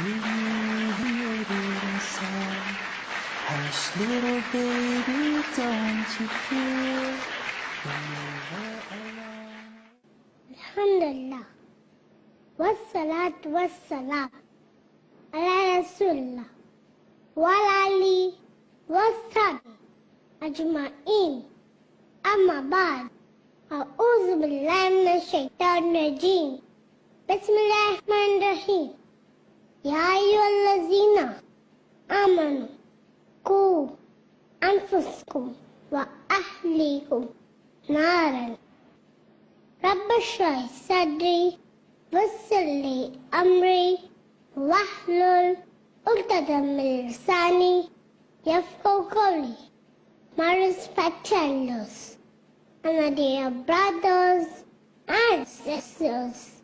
baby's waiting inside. Hush, little baby, don't you fear you're never alone. Alhamdulillah. Wassalatu wassalam ala Rasulullah wa ali wassabi ajma'in. Amma ba'd. A'udhu billahi minash shaitanir rajim. Bismillahir rahmanir rahim. Ya ayyuhallazina amanu qu anfusakum wa ahlikum naran. Rabbi shrah sadri wassir li amri wahlul 'uqdatam min lisani yafqahu qawli. My respected elders and my dear brothers and sisters,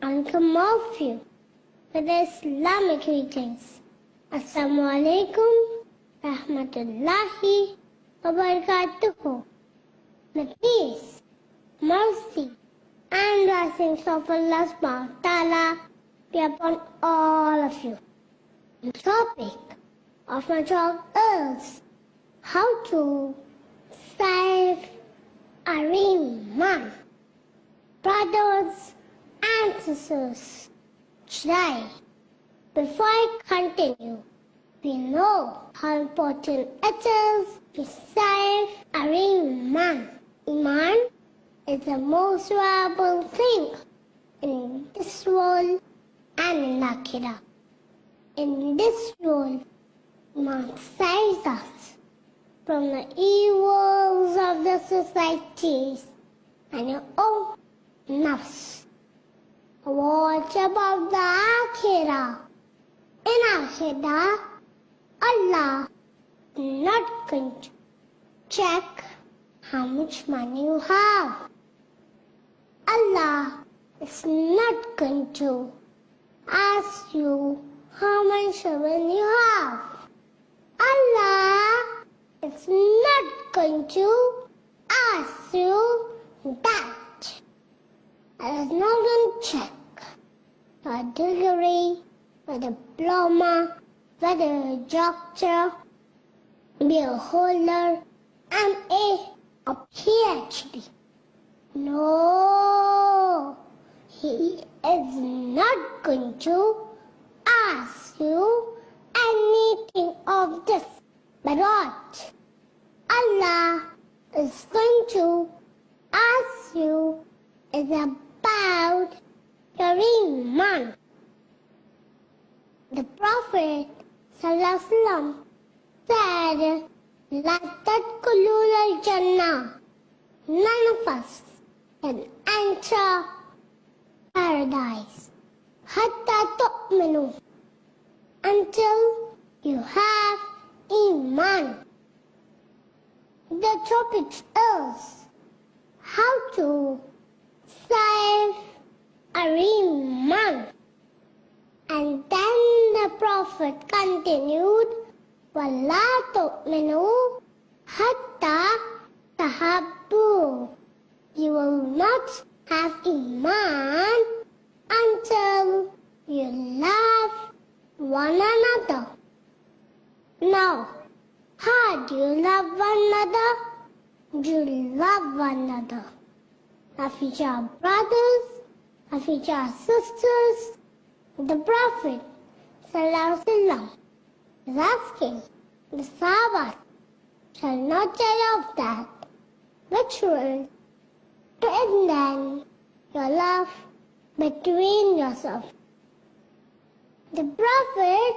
and come of you with Islamic greetings. Assalamu alaikum rahmatullahi wa barakatuhu. May peace, mercy, and blessings of Allah subhanahu wa ta'ala be upon all of you. The topic of my talk is how to save our iman. Brothers and sisters, today, before I continue, we know how important it is to save our iman. Iman is the most valuable thing in this world and in Akhirah. In this world, Iman saves us from the evils of the societies and your own nafs. What about the Akhirah? In Akhirah, Allah is not going to check how much money you have. Allah is not going to ask you how much children you have. Allah is not going to ask you that. Allah is not going to check your degree, your diploma, whether you're a doctor, be a holder, MA, or PhD. No, He is not going to ask you anything of this. But what Allah is going to ask you is about your iman. The Prophet ﷺ said, La tadkhulul al-jannah. None of us can enter paradise hatta tu'minu, until you have iman. The topic is how to save our iman. And then the Prophet continued, وَلَا تُؤْمِنُوا حَتَّى تَحَبُّوا. You will not have iman until you love one another. Now, how do you love one another? You love one another. If each are brothers, if each are sisters, the Prophet ﷺ is asking the Sahaba, shall not tell of that which will strengthen your love between yourself. The Prophet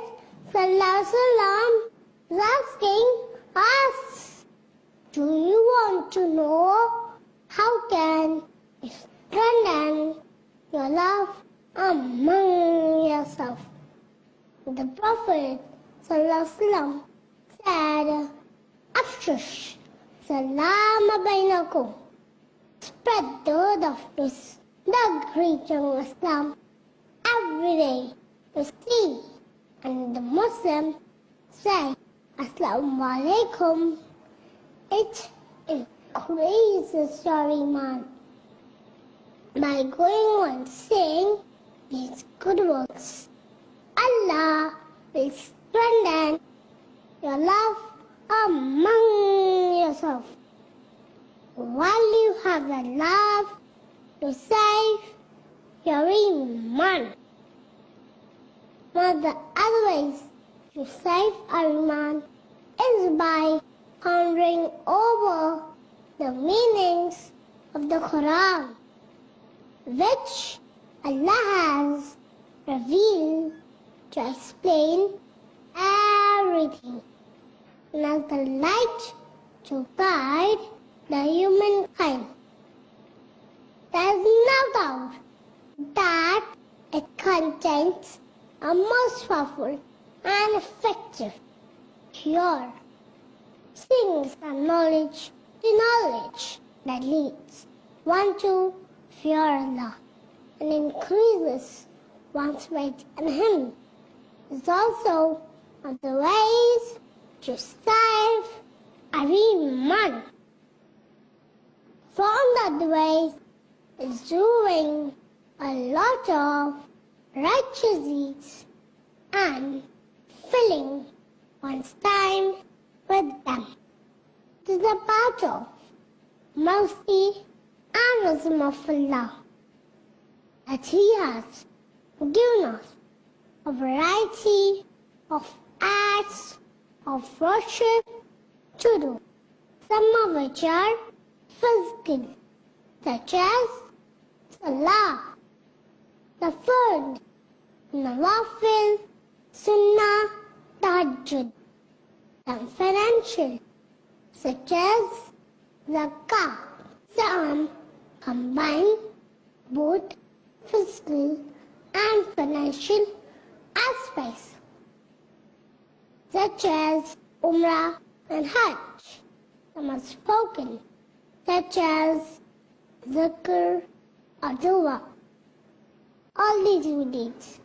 ﷺ is asking us, do you want to know how can you strengthen your love among yourself? The Prophet ﷺ said, Afshush salama bainakum. Spread the word of peace, the greeting of Islam, every day to see. And the Muslim say, Assalamu alaikum. It increases your iman. by going on saying these good works. Allah will strengthen your love among yourself. While you have the love to save your iman. One of the other ways to save our iman is by pondering over the meanings of the Quran, which Allah has revealed to explain everything and as the light to guide the humankind. There is no doubt that it contains a most powerful and effective cure, since the knowledge to knowledge that leads one to fear Allah and increases one's faith in Him is also one of the ways to save our iman. From the ways is doing a lot of righteous deeds and filling one's time with them. It is a part of mercy and wisdom of Allah that He has given us a variety of acts of worship to do, some of which are physical, such as Salah, the Fard, Nawafil, Sunnah, Tahajjud, and financial, such as Zakah. Some combine both physical and financial aspects, such as Umrah and Hajj. Some are spoken, such as Zikr or Dua. All these good deeds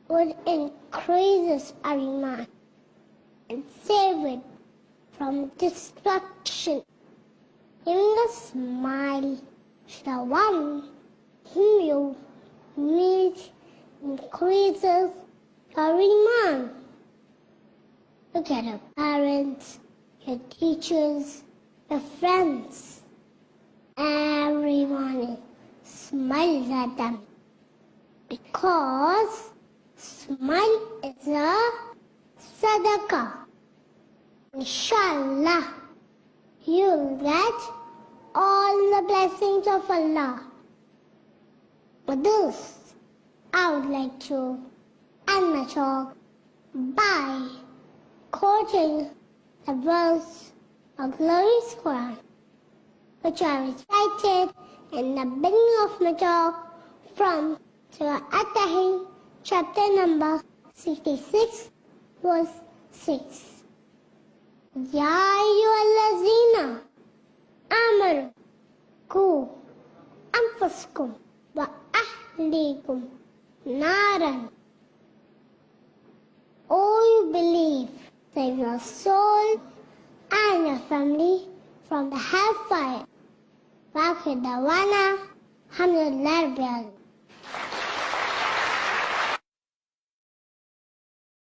would increase our iman and save it from destruction. Giving a smile to the one whom you meet increases your iman. Look at your parents, your teachers, your friends. Every morning, smile at them, because smile is a sadaqah. Inshallah, you'll get all the blessings of Allah. With this, I would like to end my talk by quoting a verse of glorious Quran, which I recited in the beginning of my talk from Surah At-Tahrim, chapter number 66, verse 6. Ya ayyuhallazina amanu qu anfusakum wa ahlikum naran. O you believe, save your soul and your family from the hellfire. Wa akhir dawana, alhamdulillah rabbil alamin.